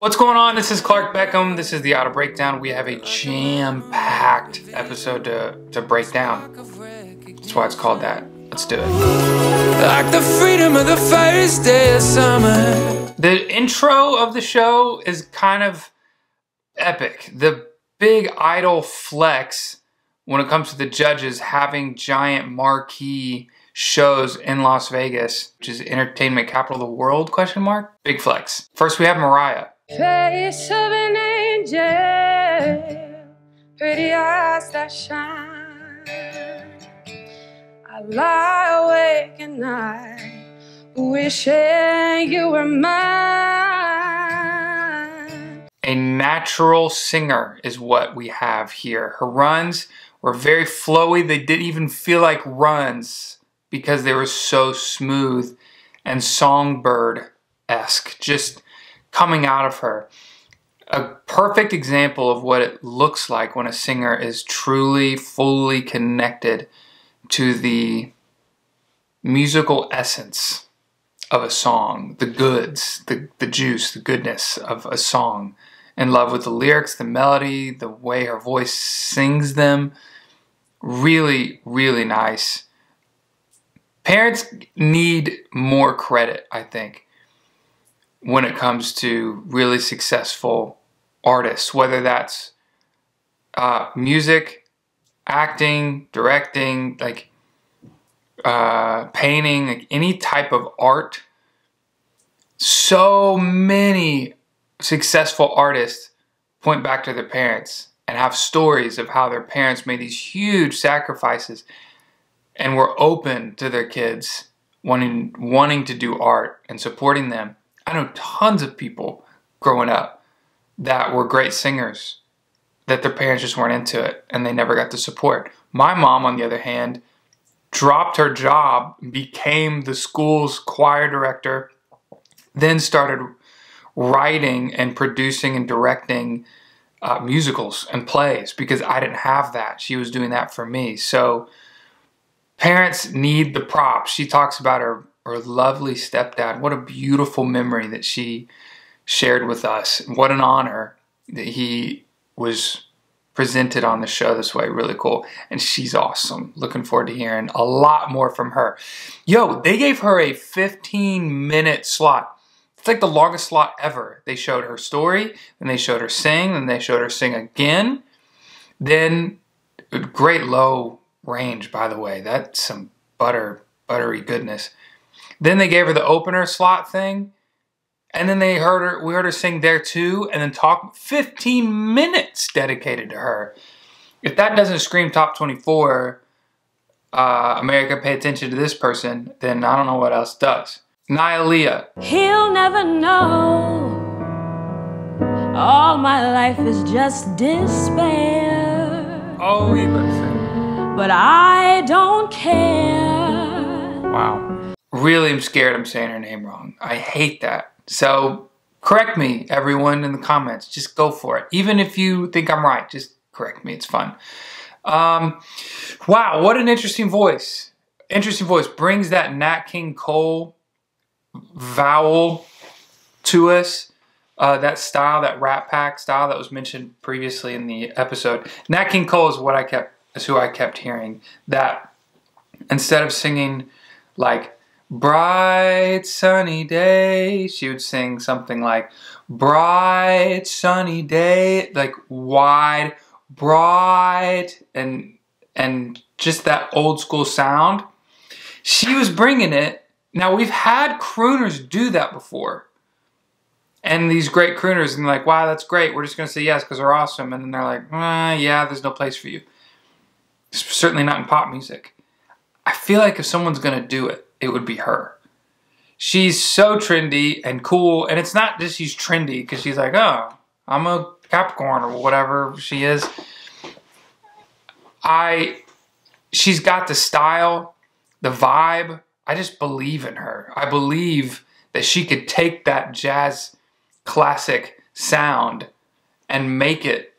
What's going on? This is Clark Beckham. This is the Auto Breakdown. We have a jam-packed episode to break down. That's why it's called that. Let's do it. Like the freedom of the first day of summer. The intro of the show is kind of epic. The big Idol flex when it comes to the judges having giant marquee shows in Las Vegas, which is entertainment capital of the world, question mark? Big flex. First we have Mariah. Face of an angel, pretty eyes that shine. I lie awake at night, wishing you were mine. A natural singer is what we have here. Her runs were very flowy. They didn't even feel like runs because they were so smooth and songbird-esque, just coming out of her. A perfect example of what it looks like when a singer is truly, fully connected to the musical essence of a song, the goods, the juice, the goodness of a song. In love with the lyrics, the melody, the way her voice sings them. Really, really nice. Parents need more credit, I think, when it comes to really successful artists, whether that's music, acting, directing, like painting, like any type of art. So many successful artists point back to their parents and have stories of how their parents made these huge sacrifices and were open to their kids wanting to do art and supporting them. I know tons of people growing up that were great singers, that their parents just weren't into it and they never got the support. My mom, on the other hand, dropped her job, became the school's choir director, then started writing and producing and directing musicals and plays because I didn't have that. She was doing that for me. So parents need the props. She talks about her lovely stepdad. What a beautiful memory that she shared with us. What an honor that he was presented on the show this way. Really cool. And she's awesome. Looking forward to hearing a lot more from her. Yo, they gave her a 15-minute slot. It's like the longest slot ever. They showed her story, then they showed her sing, then they showed her sing again. Then, great low range, by the way. That's some buttery goodness. Then they gave her the opener slot thing, and then we heard her sing there too, and then talk 15 minutes dedicated to her. If that doesn't scream top 24, America, pay attention to this person, then I don't know what else does. Nylia. He'll never know. All my life is just despair. Oh, you better sing. But I don't care. Wow. Really am scared I'm saying her name wrong. I hate that. So correct me, everyone, in the comments. Just go for it. Even if you think I'm right, just correct me. It's fun. Wow, what an interesting voice. Interesting voice. Brings that Nat King Cole vowel to us. That style, that Rat Pack style that was mentioned previously in the episode. Nat King Cole is who I kept hearing. That instead of singing like bright sunny day, she would sing something like bright sunny day, like wide, bright, and just that old school sound. She was bringing it. Now we've had crooners do that before, and these great crooners, and they're like, wow, that's great, we're just gonna say yes because they're awesome, and then they're like, yeah, there's no place for you. Certainly not in pop music. I feel like if someone's gonna do it, it would be her. She's so trendy and cool, and it's not just she's trendy because she's like, oh, I'm a Capricorn or whatever she is. She's got the style, the vibe. I just believe in her. I believe that she could take that jazz classic sound and make it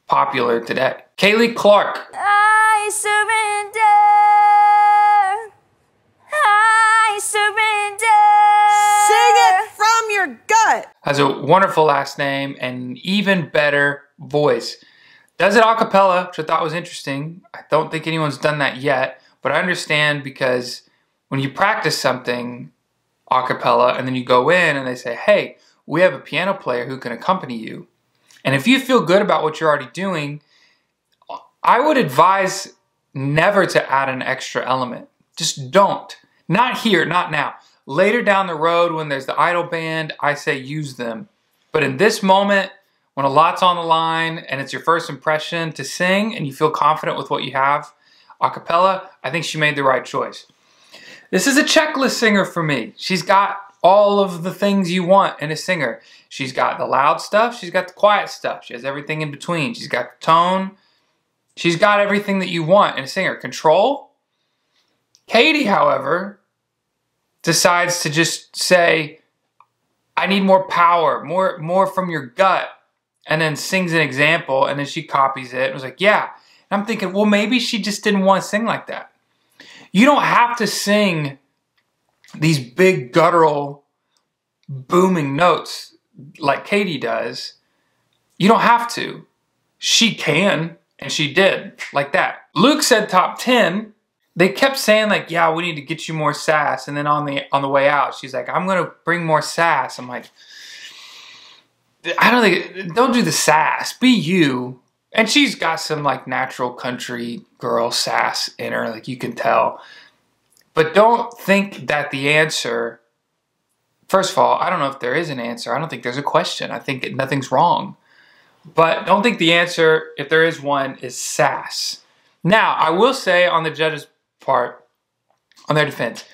popular today. Kaylee Clark. I surrender. I surrender. Sing it from your gut. has a wonderful last name and an even better voice. Does it a cappella, which I thought was interesting. I don't think anyone's done that yet, but I understand because when you practice something a cappella and then you go in and they say, hey, we have a piano player who can accompany you. And if you feel good about what you're already doing, I would advise never to add an extra element. Just don't. Not here, not now. Later down the road when there's the idol band, I say use them. But in this moment, when a lot's on the line and it's your first impression to sing and you feel confident with what you have, a cappella, I think she made the right choice. This is a checklist singer for me. She's got all of the things you want in a singer. She's got the loud stuff, she's got the quiet stuff. She has everything in between. She's got the tone. She's got everything that you want in a singer. Control. Katie, however, decides to just say, I need more power, more from your gut, and then sings an example, and then she copies it. It was like, yeah. And I'm thinking, well, maybe she just didn't want to sing like that. You don't have to sing these big guttural booming notes like Katie does. You don't have to. She can, and she did, like that. Luke said top 10. They kept saying like, yeah, we need to get you more sass. And then on the way out, she's like, I'm gonna bring more sass. I'm like, don't do the sass, be you. And she's got some like natural country girl sass in her, like you can tell. But don't think that the answer, first of all, I don't know if there is an answer. I don't think there's a question. I think nothing's wrong. But don't think the answer, if there is one, is sass. Now, I will say on the judges' part, on their defense,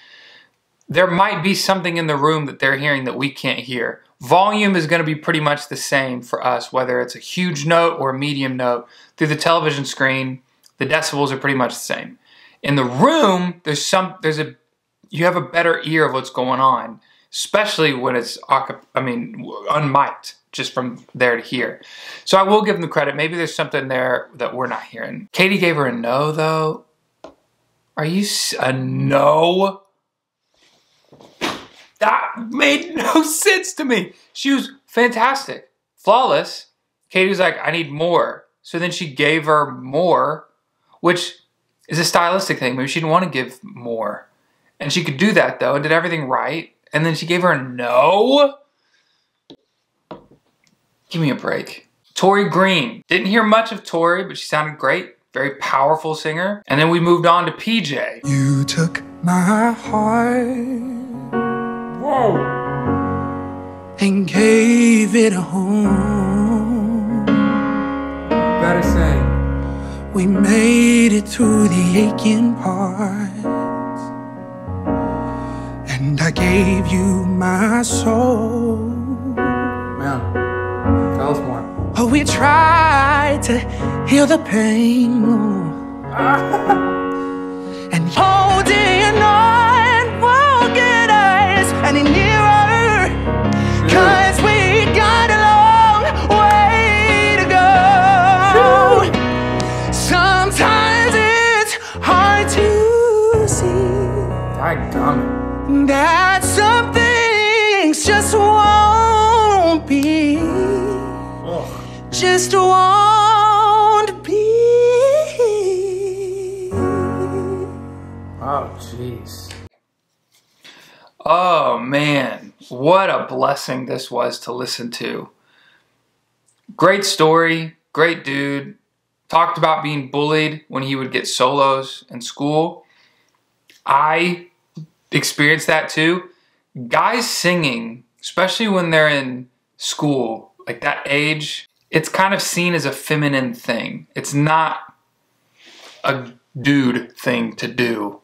there might be something in the room that they're hearing that we can't hear. Volume is going to be pretty much the same for us, whether it's a huge note or a medium note. Through the television screen, the decibels are pretty much the same. In the room, you have a better ear of what's going on, especially when it's unmiked, just from there to here. So I will give them the credit. Maybe there's something there that we're not hearing. Katie gave her a no, though. Are you a no? That made no sense to me. She was fantastic, flawless. Katie was like, I need more. So then she gave her more, which is a stylistic thing. Maybe she didn't want to give more. And she could do that though, and did everything right. And then she gave her a no? Give me a break. Tori Green. Didn't hear much of Tori, but she sounded great. Very powerful singer. And then we moved on to PJ. You took my heart. Whoa. And gave it a home. Better say. We made it through the aching parts. And I gave you my soul. Man, tell us more. Oh, we tried to heal the pain. And holding on, walking eyes, and nearer. Cause we got a long way to go. Sometimes it's hard to see that some things just won't be. Just won't be. Oh, jeez. Oh, man. What a blessing this was to listen to. Great story. Great dude. Talked about being bullied when he would get solos in school. I experienced that too. Guys singing, especially when they're in school, like that age, it's kind of seen as a feminine thing. It's not a dude thing to do.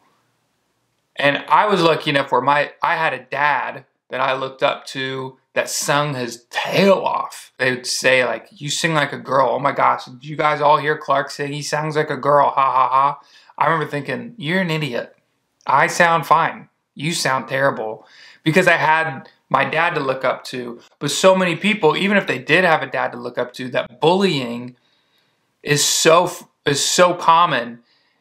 And I was lucky enough where I had a dad that I looked up to that sung his tail off. They would say like, you sing like a girl. Oh my gosh, did you guys all hear Clark sing? He sounds like a girl, ha ha ha. I remember thinking, you're an idiot. I sound fine. You sound terrible. Because I had my dad to look up to. But so many people, even if they did have a dad to look up to, that bullying is so common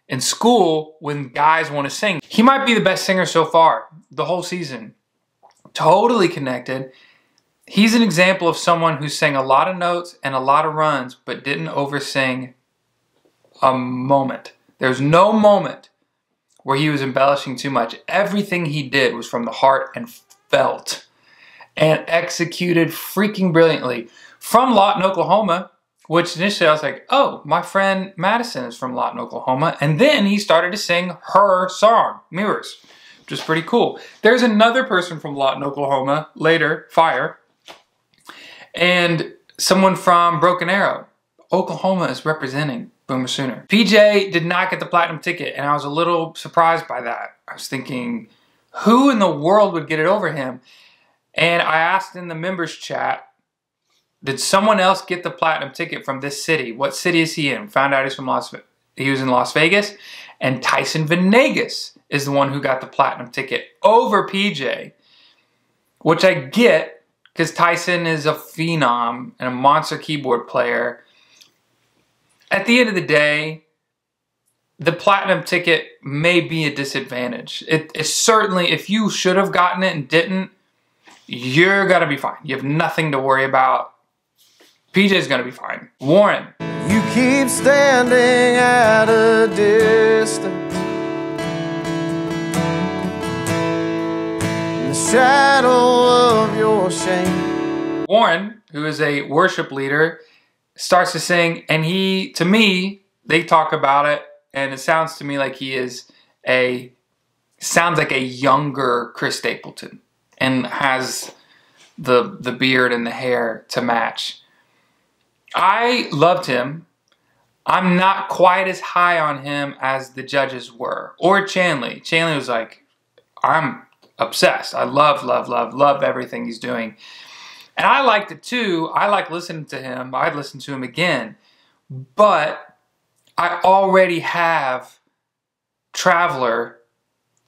in school when guys want to sing. He might be the best singer so far, the whole season. Totally connected. He's an example of someone who sang a lot of notes and a lot of runs, but didn't oversing a moment. There's no moment where he was embellishing too much. Everything he did was from the heart and felt and executed freaking brilliantly. From Lawton, Oklahoma, which initially I was like, oh, my friend Madison is from Lawton, Oklahoma. And then he started to sing her song, Mirrors, which is pretty cool. There's another person from Lawton, Oklahoma, later, Fire, and someone from Broken Arrow. Oklahoma is representing Boomer Sooner. PJ did not get the platinum ticket, and I was a little surprised by that. I was thinking, who in the world would get it over him? And I asked in the members chat, did someone else get the platinum ticket from this city? What city is he in? Found out he was in Las Vegas, and Tyson Venegas is the one who got the platinum ticket over PJ, which I get because Tyson is a phenom and a monster keyboard player. At the end of the day, the platinum ticket may be a disadvantage. It's certainly, if you should have gotten it and didn't, you're gonna be fine. You have nothing to worry about. PJ's gonna be fine. Warren. You keep standing at a distance in the shadow of your shame. Warren, who is a worship leader, starts to sing, and he, to me, they talk about it, and it sounds to me like he is sounds like a younger Chris Stapleton, and has the beard and the hair to match. I loved him. I'm not quite as high on him as the judges were. Or Chanley. Chanley was like, I'm obsessed. I love everything he's doing. And I liked it too. I like listening to him. I'd listen to him again. But I already have Traveler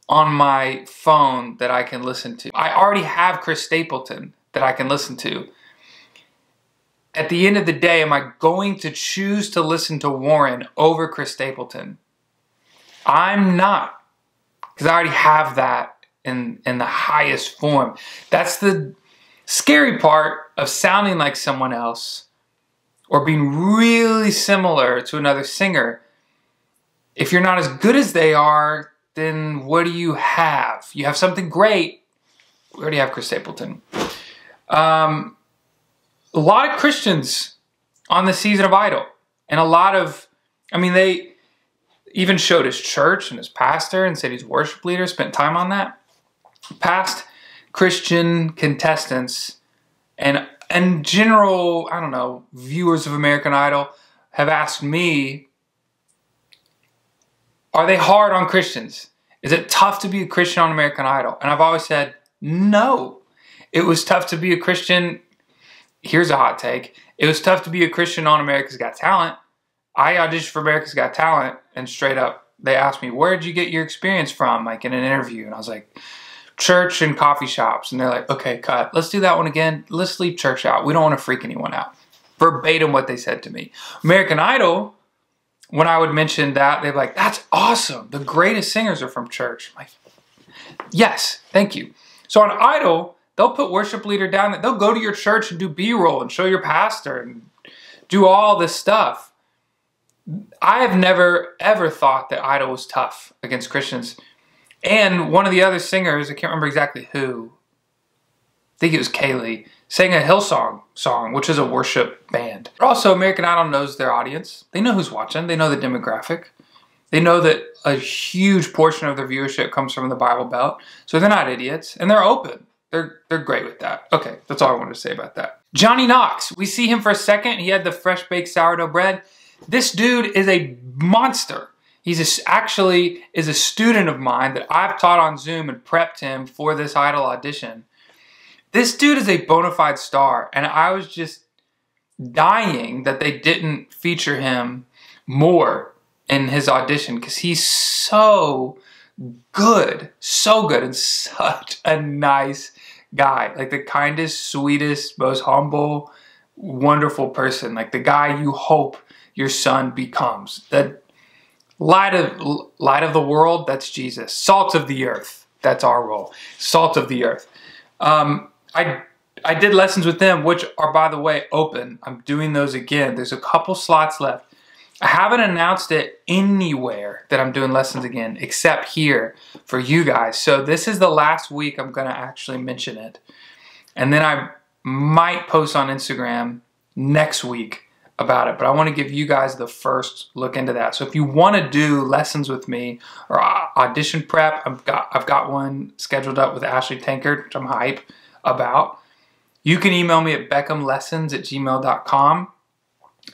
on my phone that I can listen to. I already have Chris Stapleton that I can listen to. At the end of the day, am I going to choose to listen to Warren over Chris Stapleton? I'm not. Because I already have that in the highest form. That's the scary part of sounding like someone else or being really similar to another singer. If you're not as good as they are, then what do you have? You have something great. We already have Chris Stapleton. A lot of Christians on the season of Idol. And a lot of, they even showed his church and his pastor and said he's a worship leader, spent time on that. Past Christian contestants and general, viewers of American Idol have asked me, are they hard on Christians? Is it tough to be a Christian on American Idol? And I've always said, no. It was tough to be a Christian. Here's a hot take. It was tough to be a Christian on America's Got Talent. I auditioned for America's Got Talent, and straight up, they asked me, where'd you get your experience from, like in an interview? And I was like, church and coffee shops. And they're like, okay, cut. Let's do that one again. Let's leave church out. We don't want to freak anyone out. Verbatim what they said to me. American Idol, when I would mention that, they'd be like, that's awesome. The greatest singers are from church. I'm like, yes, thank you. So on Idol, they'll put worship leader down there. They'll go to your church and do B-roll and show your pastor and do all this stuff. I have never, ever thought that Idol was tough against Christians. And one of the other singers, I can't remember exactly who, I think it was Kaylee, sang a Hillsong song, which is a worship band. But also, American Idol knows their audience. They know who's watching. They know the demographic. They know that a huge portion of their viewership comes from the Bible Belt. So they're not idiots, and they're open. They're great with that. Okay, that's all I wanted to say about that. Johnny Knox, we see him for a second. He had the fresh baked sourdough bread. This dude is a monster. He's actually is a student of mine that I've taught on Zoom and prepped him for this Idol audition. This dude is a bona fide star, and I was just dying that they didn't feature him more in his audition because he's so good, and such a nice guy. Like the kindest, sweetest, most humble, wonderful person. Like the guy you hope your son becomes. The light of the world, that's Jesus. Salt of the earth, that's our role. Salt of the earth. I I did lessons with them, which are, by the way, open. I'm doing those again. There's a couple slots left. I haven't announced it anywhere that I'm doing lessons again, except here for you guys. So this is the last week I'm going to actually mention it. And then I might post on Instagram next week about it. But I want to give you guys the first look into that. So if you want to do lessons with me or audition prep, I've got one scheduled up with Ashley Tankard, which I'm hype about. You can email me at beckhamlessons@gmail.com.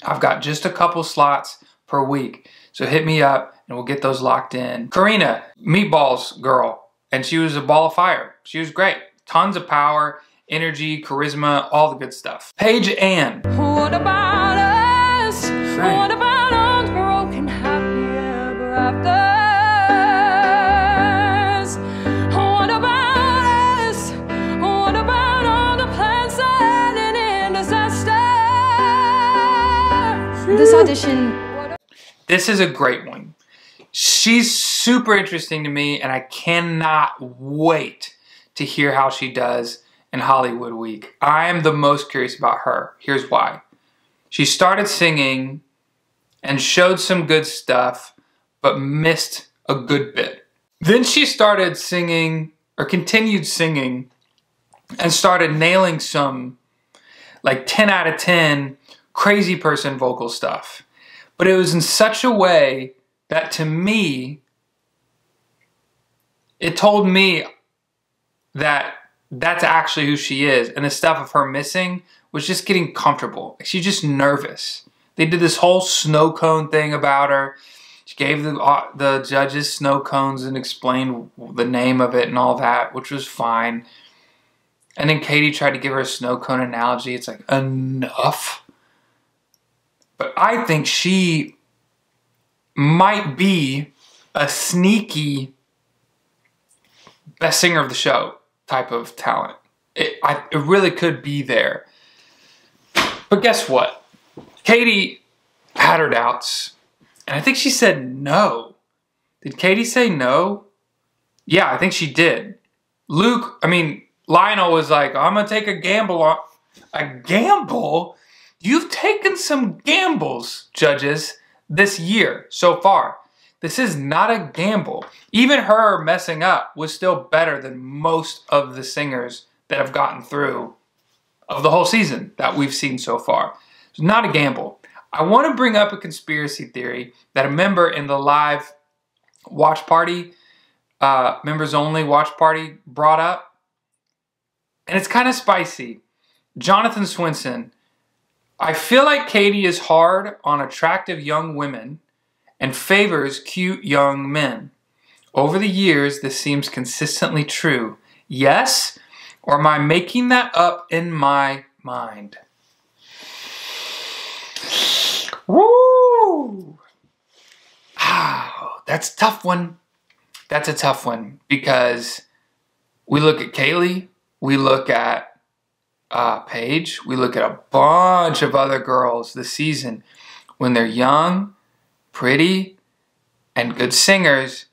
I've got just a couple slots per week. So hit me up and we'll get those locked in. Karina, Meatballs girl, and she was a ball of fire. She was great. Tons of power, energy, charisma, all the good stuff. Paige Ann. What about us? What about unbroken happy ever afters? What about us? What about all the plans ending in disaster? This audition. This is a great one. She's super interesting to me, and I cannot wait to hear how she does in Hollywood Week. I am the most curious about her. Here's why. She started singing and showed some good stuff, but missed a good bit. Then she started singing, or continued singing, and started nailing some like 10 out of 10 crazy person vocal stuff. But it was in such a way that, to me, it told me that that's actually who she is. And the stuff of her missing was just getting comfortable. She's just nervous. They did this whole snow cone thing about her. She gave the judges snow cones and explained the name of it and all that, which was fine. And then Katie tried to give her a snow cone analogy. It's like, enough. But I think she might be a sneaky best singer of the show type of talent. It really could be there. But guess what? Katie had her doubts. And I think she said no. Did Katie say no? Yeah, I think she did. Lionel was like, I'm going to take a gamble on... A gamble? You've taken some gambles, judges, this year so far. This is not a gamble. Even her messing up was still better than most of the singers that have gotten through of the whole season that we've seen so far. It's not a gamble. I want to bring up a conspiracy theory that a member in the live watch party, members only watch party, brought up. And it's kind of spicy. Jonathan Swinson. I feel like Katie is hard on attractive young women and favors cute young men. Over the years, this seems consistently true. Yes? Or am I making that up in my mind? Woo! That's a tough one. That's a tough one because we look at Kaylee, we look at Paige, we look at a bunch of other girls this season. When they're young, pretty, and good singers,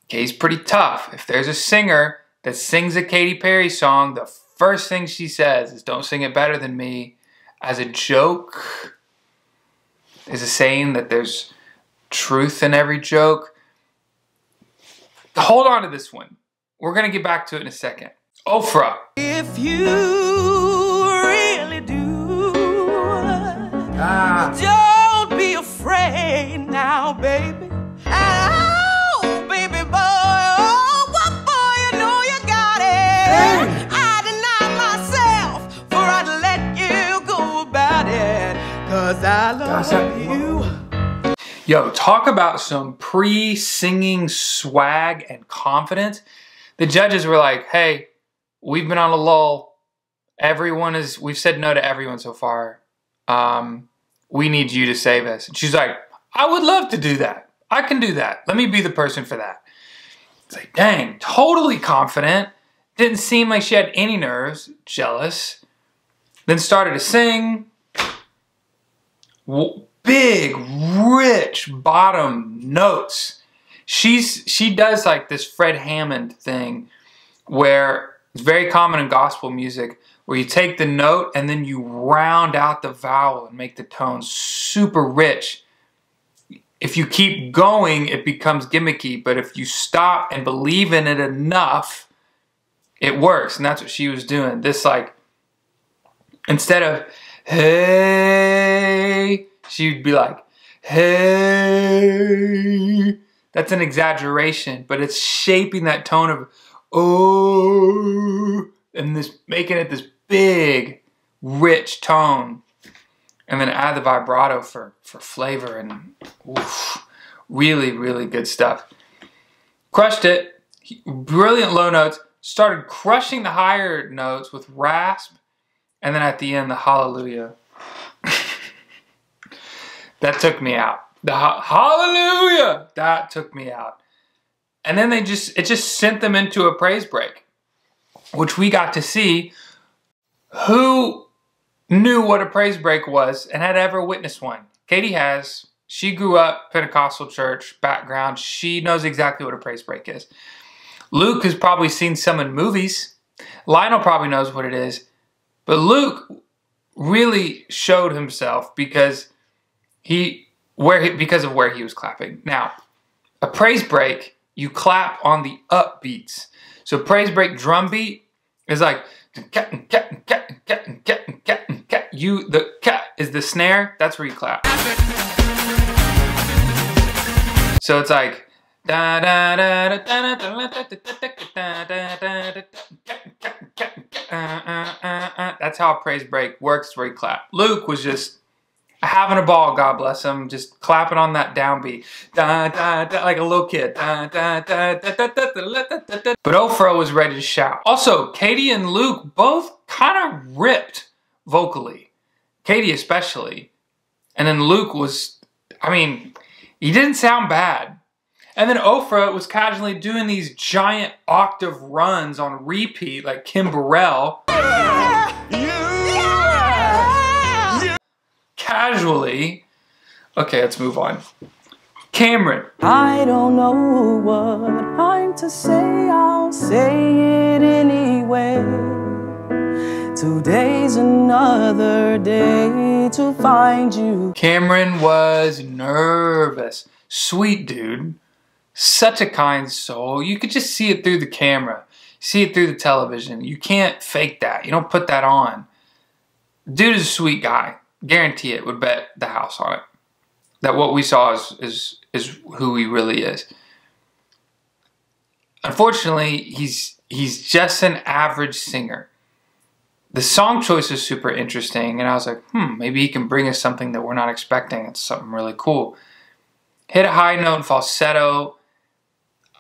Kay's pretty tough. If there's a singer that sings a Katy Perry song, the first thing she says is, don't sing it better than me. As a joke, is a saying that there's truth in every joke. Hold on to this one. We're going to get back to it in a second. Ofra. If you really do, don't be afraid now, baby. Oh, baby boy, oh, what boy, you know you got it. Hey. I deny myself, for I'd let you go about it, 'cause I love you. Yo, talk about some pre-singing swag and confidence. The judges were like, hey, we've been on a lull. We've said no to everyone so far. We need you to save us. And she's like, I would love to do that. I can do that. Let me be the person for that. It's like, dang, totally confident. Didn't seem like she had any nerves, jealous. Then started to sing. Big, rich bottom notes. She does like this Fred Hammond thing where it's very common in gospel music where you take the note and then you round out the vowel and make the tone super rich. If you keep going, it becomes gimmicky, but if you stop and believe in it enough, it works. And that's what she was doing. This, like, instead of hey, she'd be like, hey. That's an exaggeration, but it's shaping that tone of oh, and this, making it this big, rich tone. And then add the vibrato for flavor, and oof, really, really good stuff. Crushed it. Brilliant low notes. Started crushing the higher notes with rasp. And then at the end, the hallelujah. That took me out. The hallelujah! That took me out. And then it just sent them into a praise break, which we got to see. Who knew what a praise break was and had ever witnessed one? Katie has. She grew up Pentecostal church background. She knows exactly what a praise break is. Luke has probably seen some in movies. Lionel probably knows what it is. But Luke really showed himself because of where he was clapping. Now, a praise break, you clap on the upbeats. So praise break drum beat is like the cat is the snare. That's where you clap. So it's like that's how a praise break works, where you clap. Luke was just having a ball, God bless him, just clapping on that downbeat, like a little kid. But Ofra was ready to shout. Also, Katie and Luke both kind of ripped vocally. Katie especially. And then Luke was, I mean, he didn't sound bad. And then Ofra was casually doing these giant octave runs on repeat like Kim Burrell. Casually. Okay, let's move on. Cameron. I don't know what I'm to say, I'll say it anyway. Today's another day to find you. Cameron was nervous. Sweet dude. Such a kind soul. You could just see it through the camera. See it through the television. You can't fake that. You don't put that on. Dude is a sweet guy. Guarantee it. Would bet the house on it. That what we saw is who he really is. Unfortunately, he's just an average singer. The song choice is super interesting, and I was like, maybe he can bring us something that we're not expecting. It's something really cool. Hit a high note and falsetto.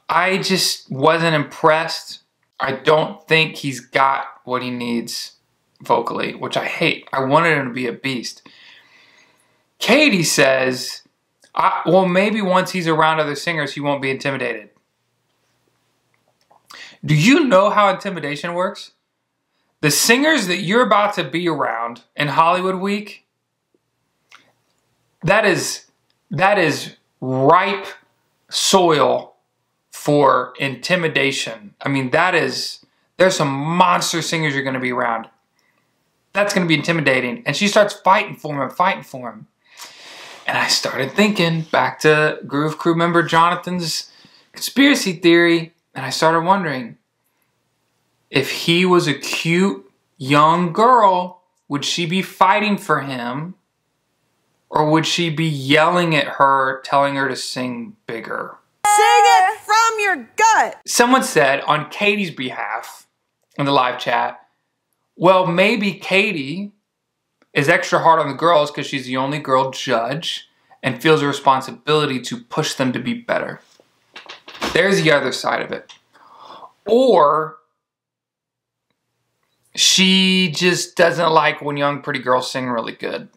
I just wasn't impressed. I don't think he's got what he needs vocally, which I hate. I wanted him to be a beast. Katie says, well, maybe once he's around other singers, he won't be intimidated. Do you know how intimidation works? The singers that you're about to be around in Hollywood Week, that is ripe soil for intimidation. I mean, there's some monster singers you're going to be around. That's going to be intimidating. And she starts fighting for him. And I started thinking back to Groove Crew member Jonathan's conspiracy theory. And I started wondering, if he was a cute young girl, would she be fighting for him? Or would she be yelling at her, telling her to sing bigger? Sing it from your gut. Someone said on Katie's behalf in the live chat, well, maybe Katie is extra hard on the girls because she's the only girl judge and feels a responsibility to push them to be better. There's the other side of it. Or she just doesn't like when young pretty girls sing really good.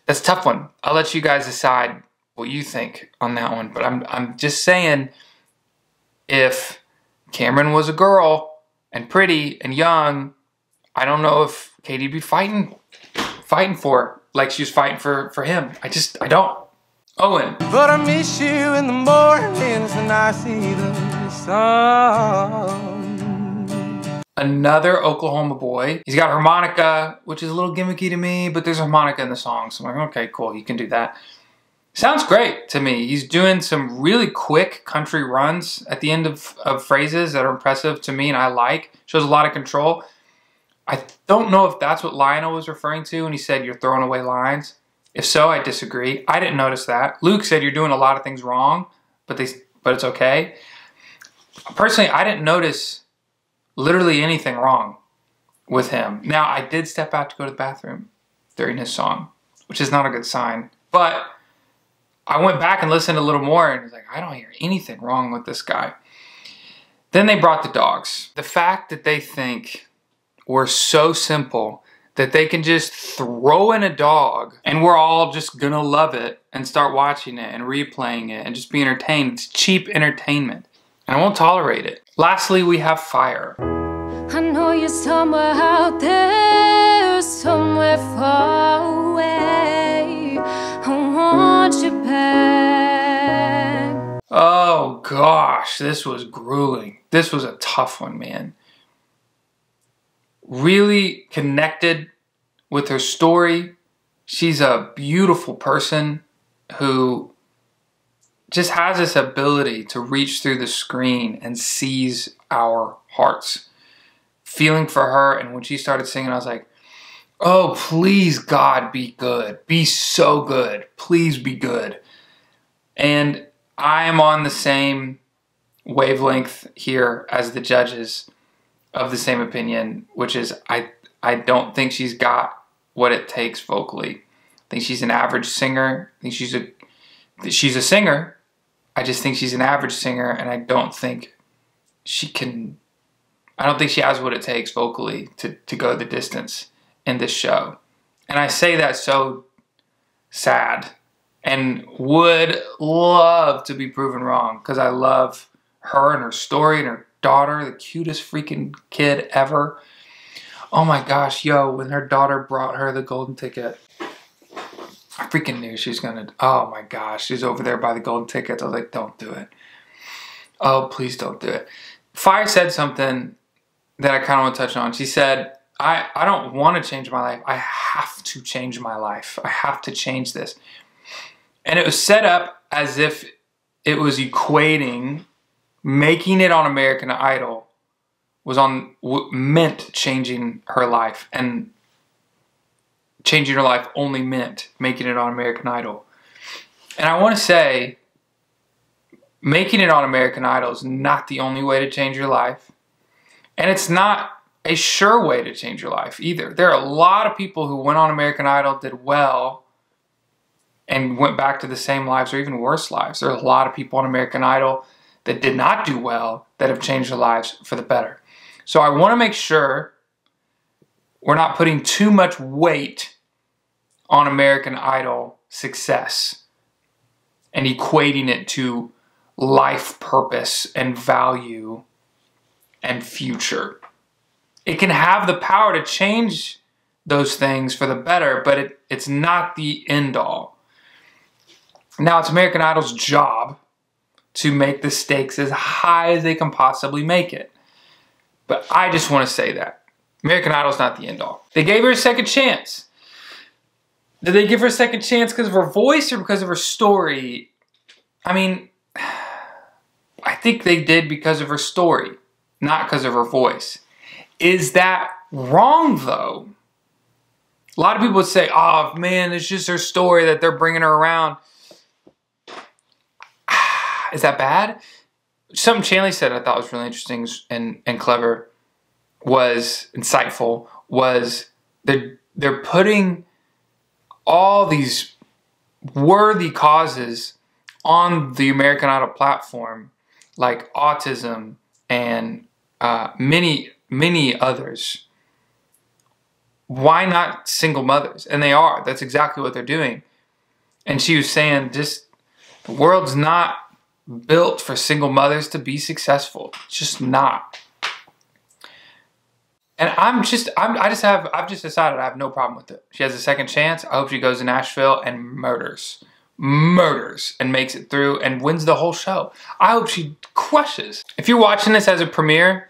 That's a tough one. I'll let you guys decide what you think on that one. But I'm just saying, if Cameron was a girl and pretty and young, I don't know if Katie'd be fighting for her like she was fighting for him. I don't. Owen. But I miss you in the mornings when I see the sun. another Oklahoma boy. He's got harmonica, which is a little gimmicky to me, but there's harmonica in the song. So I'm like, okay, cool, you can do that. Sounds great to me. He's doing some really quick country runs at the end of phrases that are impressive to me and I like. Shows a lot of control. I don't know if that's what Lionel was referring to when he said you're throwing away lines. If so, I disagree. I didn't notice that. Luke said you're doing a lot of things wrong, but it's okay. Personally, I didn't notice literally anything wrong with him. Now, I did step out to go to the bathroom during his song, which is not a good sign. But I went back and listened a little more and was like, I don't hear anything wrong with this guy. Then they brought the dogs. The fact that they think we're so simple that they can just throw in a dog and we're all just gonna love it and start watching it and replaying it and just be entertained. It's cheap entertainment and I won't tolerate it. Lastly, we have Fire. I know you're somewhere out there, somewhere far away. I want you back. Oh gosh, this was grueling. This was a tough one, man. Really connected with her story. She's a beautiful person who just has this ability to reach through the screen and seize our hearts. Feeling for her, and when she started singing, I was like, oh, please, God, be good. Be so good. Please be good. And I am on the same wavelength here as the judges of the same opinion, which is I don't think she's got what it takes vocally. I think she's an average singer. I think she's a singer. I just think she's an average singer, and I don't think she has what it takes vocally to go the distance in this show. And I say that so sad and would love to be proven wrong because I love her and her story and her daughter, the cutest freaking kid ever. Oh my gosh, yo, when her daughter brought her the golden ticket, I freaking knew she was gonna, oh my gosh, she's over there by the golden tickets. I was like, don't do it. Oh, please don't do it. Fire said something that I kind of want to touch on. She said, I don't want to change my life. I have to change my life. I have to change this. And it was set up as if it was equating making it on American Idol meant changing her life, and changing her life only meant making it on American Idol. And I want to say, making it on American Idol is not the only way to change your life. And it's not a sure way to change your life either. There are a lot of people who went on American Idol, did well, and went back to the same lives or even worse lives. There are a lot of people on American Idol that did not do well that have changed their lives for the better. So I want to make sure we're not putting too much weight on American Idol success and equating it to life purpose and value and future. It can have the power to change those things for the better, but it's not the end all. Now, it's American Idol's job to make the stakes as high as they can possibly make it. But I just want to say that American Idol's not the end all. They gave her a second chance. Did they give her a second chance because of her voice or because of her story? I mean, I think they did because of her story, not because of her voice. Is that wrong, though? A lot of people would say, oh, man, it's just her story that they're bringing her around. Is that bad? Something Chanley said I thought was really interesting and clever, was insightful, was they're putting all these worthy causes on the American Idol platform, like autism and many others. Why not single mothers? And they are. That's exactly what they're doing. And she was saying, just the world's not built for single mothers to be successful. It's just not. And I've just decided I have no problem with it. She has a second chance. I hope she goes to Nashville and murders and makes it through and wins the whole show. I hope she crushes. If you're watching this as a premiere,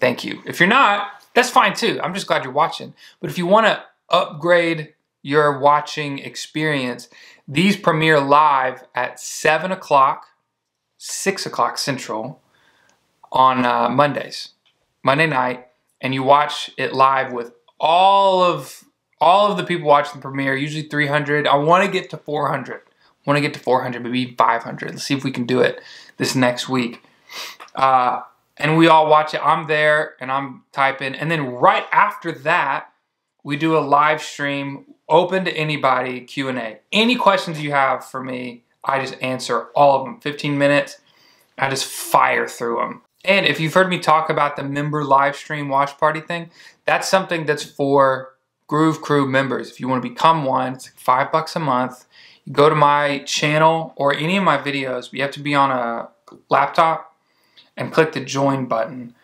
thank you. If you're not, that's fine too. I'm just glad you're watching. But if you want to upgrade your watching experience, these premiere live at 7 o'clock, 6 o'clock Central on Monday night, and you watch it live with all of the people watching the premiere, usually 300. I want to get to 400. I want to get to 400, maybe 500. Let's see if we can do it this next week. And we all watch it. I'm there and I'm typing. And then right after that, we do a live stream open to anybody, Q&A. Any questions you have for me, I just answer all of them. 15 minutes, I just fire through them. And if you've heard me talk about the member live stream watch party thing, that's something that's for Groove Crew members. If you want to become one, it's like $5 a month. You go to my channel or any of my videos, you have to be on a laptop and click the join button.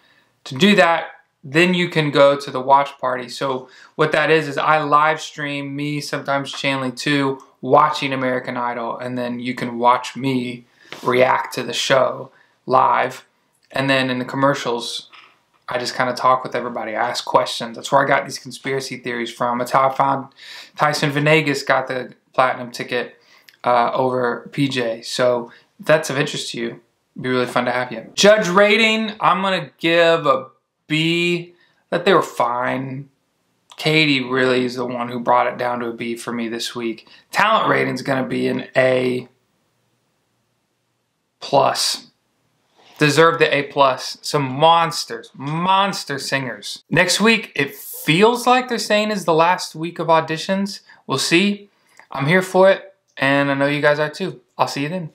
To do that, then you can go to the watch party. So what that is I live stream me, sometimes Chanley too, watching American Idol, and then you can watch me react to the show live. And then in the commercials, I just kind of talk with everybody. I ask questions. That's where I got these conspiracy theories from. That's how I found Tyson Venegas got the platinum ticket over PJ. So if that's of interest to you, it'd be really fun to have you. Judge rating, I'm going to give a B. That they were fine. Katie really is the one who brought it down to a B for me this week. Talent rating is going to be an A+. Deserve the A+. Some monsters, monster singers. Next week, it feels like they're saying is the last week of auditions. We'll see. I'm here for it, and I know you guys are too. I'll see you then.